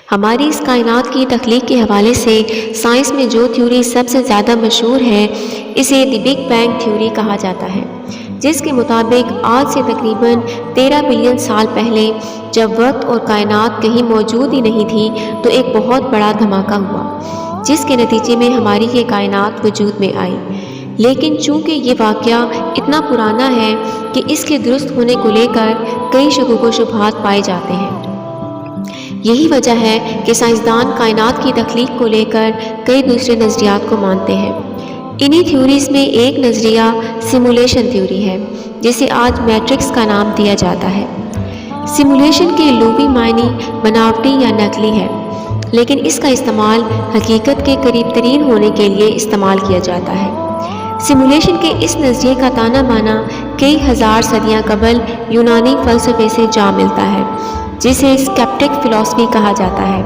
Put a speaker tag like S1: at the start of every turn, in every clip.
S1: ہماری اس کائنات کی تخلیق کے حوالے سے سائنس میں جو تھیوری سب سے زیادہ مشہور ہے اسے دی بگ بینگ تھیوری کہا جاتا ہے، جس کے مطابق آج سے تقریباً 13 بلین سال پہلے جب وقت اور کائنات کہیں موجود ہی نہیں تھی تو ایک بہت بڑا دھماکہ ہوا، جس کے نتیجے میں ہماری یہ کائنات وجود میں آئی۔ لیکن چونکہ یہ واقعہ اتنا پرانا ہے کہ اس کے درست ہونے کو لے کر کئی شکوک و شبہات پائے جاتے ہیں۔ یہی وجہ ہے کہ سائنسدان کائنات کی تخلیق کو لے کر کئی دوسرے نظریات کو مانتے ہیں۔ انہی تھیوریز میں ایک نظریہ سیمولیشن تھیوری ہے، جسے آج میٹرکس کا نام دیا جاتا ہے۔ سیمولیشن کے لغوی معنی بناوٹی یا نقلی ہے، لیکن اس کا استعمال حقیقت کے قریب ترین ہونے کے لیے استعمال کیا جاتا ہے۔ سیمولیشن کے اس نظریے کا تانا بانا کئی ہزار صدیاں قبل یونانی فلسفے سے جا ملتا ہے، جسے اسکیپٹک فلسفی کہا جاتا ہے،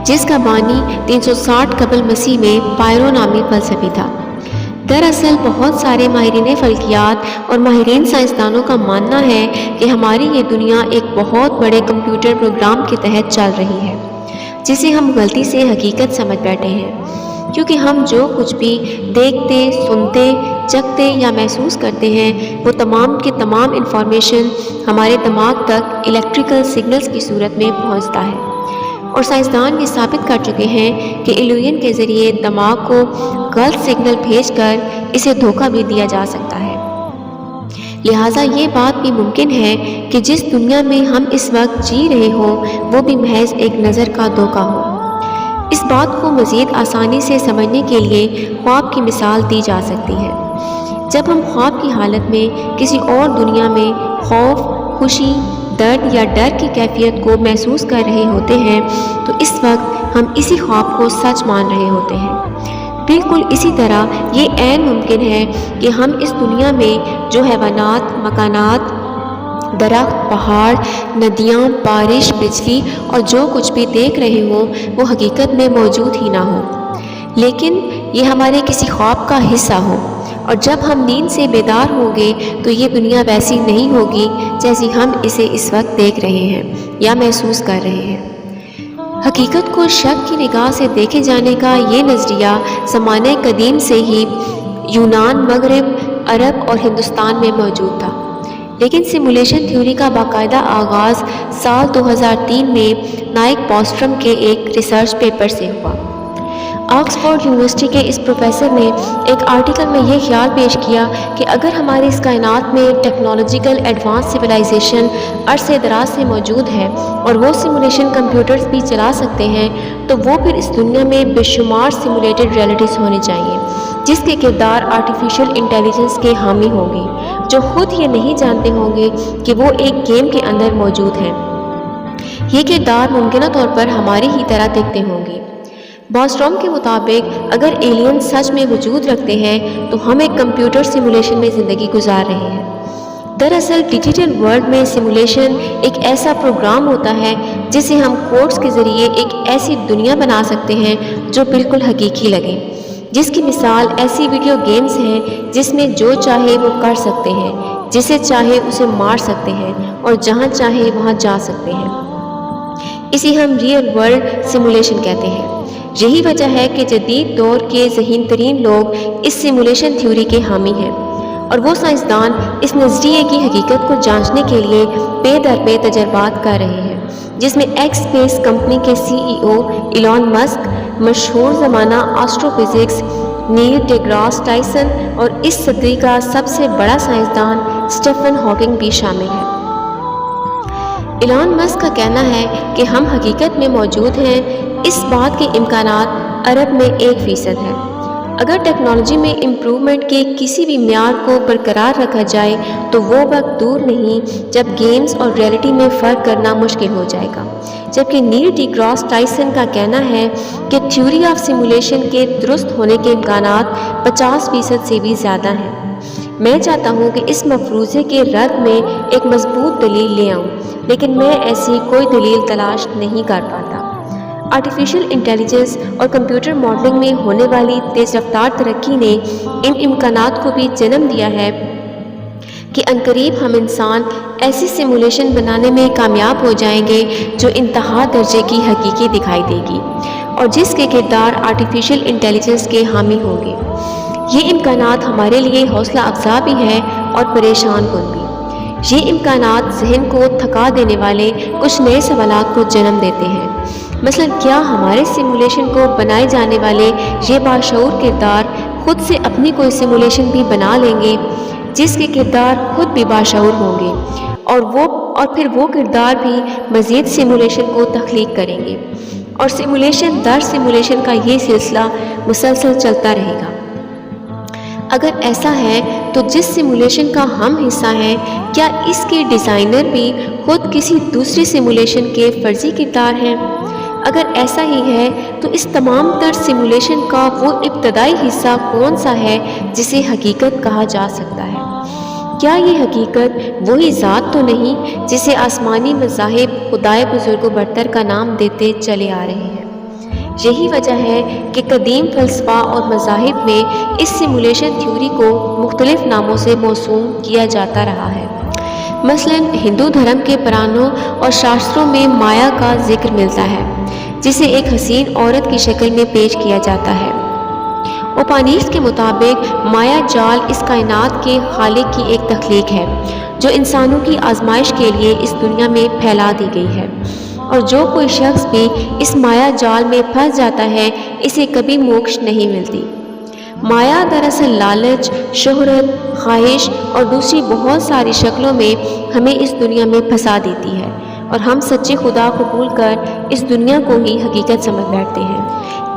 S1: جس کا بانی 360 قبل مسیح میں پائرو نامی فلسفی تھا۔ دراصل بہت سارے ماہرین فلکیات اور ماہرین سائنسدانوں کا ماننا ہے کہ ہماری یہ دنیا ایک بہت بڑے کمپیوٹر پروگرام کے تحت چل رہی ہے، جسے ہم غلطی سے حقیقت سمجھ بیٹھے ہیں، کیونکہ ہم جو کچھ بھی دیکھتے، سنتے، چکھتے یا محسوس کرتے ہیں وہ تمام کے تمام انفارمیشن ہمارے دماغ تک الیکٹریکل سگنلز کی صورت میں پہنچتا ہے، اور سائنسدان یہ ثابت کر چکے ہیں کہ ایلیون کے ذریعے دماغ کو غلط سگنل بھیج کر اسے دھوکہ بھی دیا جا سکتا ہے۔ لہٰذا یہ بات بھی ممکن ہے کہ جس دنیا میں ہم اس وقت جی رہے ہوں وہ بھی محض ایک نظر کا دھوکہ ہو۔ اس بات کو مزید آسانی سے سمجھنے کے لیے خواب کی مثال دی جا سکتی ہے۔ جب ہم خواب کی حالت میں کسی اور دنیا میں خوف، خوشی، درد یا ڈر کی کیفیت کو محسوس کر رہے ہوتے ہیں تو اس وقت ہم اسی خواب کو سچ مان رہے ہوتے ہیں۔ بالکل اسی طرح یہ عین ممکن ہے کہ ہم اس دنیا میں جو حیوانات، مکانات، درخت، پہاڑ، ندیاں، بارش، بجلی اور جو کچھ بھی دیکھ رہے ہوں وہ حقیقت میں موجود ہی نہ ہو، لیکن یہ ہمارے کسی خواب کا حصہ ہو، اور جب ہم نیند سے بیدار ہوں گے تو یہ دنیا ویسی نہیں ہوگی جیسی ہم اسے اس وقت دیکھ رہے ہیں یا محسوس کر رہے ہیں۔ حقیقت کو شک کی نگاہ سے دیکھے جانے کا یہ نظریہ زمانہ قدیم سے ہی یونان، مغرب، عرب اور ہندوستان میں موجود تھا، لیکن سیمولیشن تھیوری کا باقاعدہ آغاز سال 2003 میں نائک بوسٹرم کے ایک ریسرچ پیپر سے ہوا۔ آکسفورڈ یونیورسٹی کے اس پروفیسر نے ایک آرٹیکل میں یہ خیال پیش کیا کہ اگر ہماری اس کائنات میں ٹیکنالوجیکل ایڈوانس سویلائزیشن عرصے دراز سے موجود ہے اور وہ سیمولیشن کمپیوٹرز بھی چلا سکتے ہیں تو وہ پھر اس دنیا میں بے شمار سیمولیٹڈ ریئلٹیز ہونی چاہیے جس کے کردار آرٹیفیشل انٹیلیجنس کے حامی ہوں گے، جو خود یہ نہیں جانتے ہوں گے کہ وہ ایک گیم کے اندر موجود ہیں۔ یہ کردار ممکنہ طور پر ہماری ہی طرح دکھتے ہوں گے۔ بوسٹروم کے مطابق اگر ایلین سچ میں وجود رکھتے ہیں تو ہم ایک کمپیوٹر سیمولیشن میں زندگی گزار رہے ہیں۔ دراصل ڈیجیٹل ورلڈ میں سیمولیشن ایک ایسا پروگرام ہوتا ہے جسے ہم کوڈز کے ذریعے ایک ایسی دنیا بنا سکتے ہیں جو بالکل حقیقی لگے، جس کی مثال ایسی ویڈیو گیمز ہیں جس میں جو چاہے وہ کر سکتے ہیں، جسے چاہے اسے مار سکتے ہیں اور جہاں چاہے وہاں جا سکتے ہیں۔ اسے ہم ریئل ورلڈ سیمولیشن کہتے ہیں۔ یہی وجہ ہے کہ جدید دور کے ذہین ترین لوگ اس سیمولیشن تھیوری کے حامی ہیں، اور وہ سائنسدان اس نظریے کی حقیقت کو جانچنے کے لیے پے در پے تجربات کر رہے ہیں، جس میں ایکس اسپیس کمپنی کے CEO ایلون مسک، مشہور زمانہ آسٹرو فزکس نیل ڈیگراس ٹائسن اور اس صدی کا سب سے بڑا سائنسدان اسٹیفن ہاکنگ بھی شامل ہے۔ ایلون مسک کا کہنا ہے کہ ہم حقیقت میں موجود ہیں، اس بات کے امکانات ارب میں 1% ہے۔ اگر ٹیکنالوجی میں امپرومنٹ کے کسی بھی معیار کو برقرار رکھا جائے تو وہ وقت دور نہیں جب گیمز اور ریئلٹی میں فرق کرنا مشکل ہو جائے گا، جبکہ نیل ڈی گراس ٹائسن کا کہنا ہے کہ تھیوری آف سیمولیشن کے درست ہونے کے امکانات 50% سے بھی زیادہ ہیں۔ میں چاہتا ہوں کہ اس مفروضے کے رد میں ایک مضبوط دلیل لے آؤں، لیکن میں ایسی کوئی دلیل تلاش نہیں کر پاتا۔ آرٹیفیشل انٹیلیجنس اور کمپیوٹر ماڈلنگ میں ہونے والی تیز رفتار ترقی نے ان امکانات کو بھی جنم دیا ہے کہ عنقریب ہم انسان ایسی سیمولیشن بنانے میں کامیاب ہو جائیں گے جو انتہا درجے کی حقیقی دکھائی دے گی اور جس کے کردار آرٹیفیشل انٹیلیجنس کے حامی ہوں گے۔ یہ امکانات ہمارے لیے حوصلہ افزا بھی ہے اور پریشان کن بھی۔ یہ امکانات ذہن کو تھکا دینے والے کچھ نئے سوالات کو جنم دیتے ہیں۔ مثلا کیا ہمارے سیمولیشن کو بنائے جانے والے یہ باشعور کردار خود سے اپنی کوئی سیمولیشن بھی بنا لیں گے جس کے کردار خود بھی باشعور ہوں گے اور پھر وہ کردار بھی مزید سیمولیشن کو تخلیق کریں گے اور سیمولیشن در سیمولیشن کا یہ سلسلہ مسلسل چلتا رہے گا۔ اگر ایسا ہے تو جس سیمولیشن کا ہم حصہ ہیں کیا اس کے ڈیزائنر بھی خود کسی دوسری سیمولیشن کے فرضی کردار ہیں؟ اگر ایسا ہی ہے تو اس تمام تر سیمولیشن کا وہ ابتدائی حصہ کون سا ہے جسے حقیقت کہا جا سکتا ہے؟ کیا یہ حقیقت وہی ذات تو نہیں جسے آسمانی مذاہب خدائے بزرگ و برتر کا نام دیتے چلے آ رہے ہیں؟ یہی وجہ ہے کہ قدیم فلسفہ اور مذاہب میں اس سیمولیشن تھیوری کو مختلف ناموں سے موسوم کیا جاتا رہا ہے۔ مثلا ہندو دھرم کے پرانوں اور شاستروں میں مایا کا ذکر ملتا ہے جسے ایک حسین عورت کی شکل میں پیش کیا جاتا ہے۔ اوپانیش کے مطابق مایا جال اس کائنات کے خالق کی ایک تخلیق ہے جو انسانوں کی آزمائش کے لیے اس دنیا میں پھیلا دی گئی ہے، اور جو کوئی شخص بھی اس مایا جال میں پھنس جاتا ہے اسے کبھی موکش نہیں ملتی۔ مایا دراصل لالچ، شہرت، خواہش اور دوسری بہت ساری شکلوں میں ہمیں اس دنیا میں پھنسا دیتی ہے اور ہم سچے خدا قبول کر اس دنیا کو ہی حقیقت سمجھ بیٹھتے ہیں۔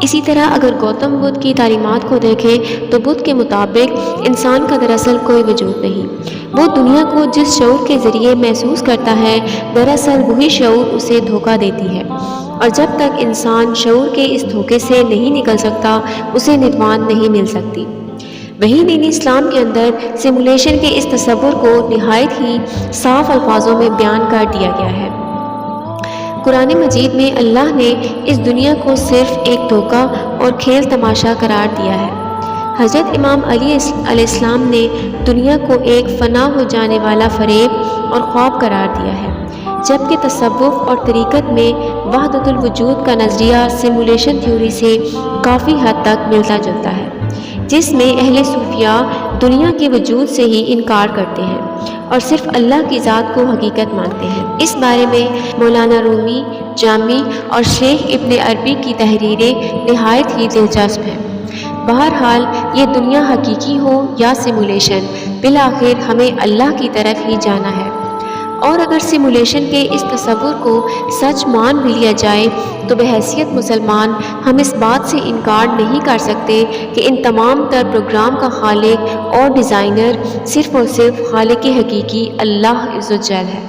S1: اسی طرح اگر گوتم بدھ کی تعلیمات کو دیکھیں تو بدھ کے مطابق انسان کا دراصل کوئی وجود نہیں۔ وہ دنیا کو جس شعور کے ذریعے محسوس کرتا ہے دراصل وہی شعور اسے دھوکہ دیتی ہے، اور جب تک انسان شعور کے اس دھوکے سے نہیں نکل سکتا اسے نروان نہیں مل سکتی۔ وہی دین اسلام کے اندر سیمولیشن کے اس تصور کو نہایت ہی صاف الفاظوں میں بیان کر دیا گیا ہے۔ قرآن مجید میں اللہ نے اس دنیا کو صرف ایک دھوکہ اور کھیل تماشا قرار دیا ہے۔ حضرت امام علی علیہ السلام نے دنیا کو ایک فنا ہو جانے والا فریب اور خواب قرار دیا ہے، جبکہ تصوف اور طریقت میں وحدت الوجود کا نظریہ سیمولیشن تھیوری سے کافی حد تک ملتا جلتا ہے، جس میں اہل صوفیہ دنیا کے وجود سے ہی انکار کرتے ہیں اور صرف اللہ کی ذات کو حقیقت مانتے ہیں۔ اس بارے میں مولانا رومی، جامی اور شیخ ابن عربی کی تحریریں نہایت ہی دلچسپ ہیں۔ بہرحال یہ دنیا حقیقی ہو یا سیمولیشن، بالآخر ہمیں اللہ کی طرف ہی جانا ہے، اور اگر سیمولیشن کے اس تصور کو سچ مان بھی لیا جائے تو بحیثیت مسلمان ہم اس بات سے انکار نہیں کر سکتے کہ ان تمام تر پروگرام کا خالق اور ڈیزائنر صرف اور صرف خالق حقیقی اللہ عز و جل ہے۔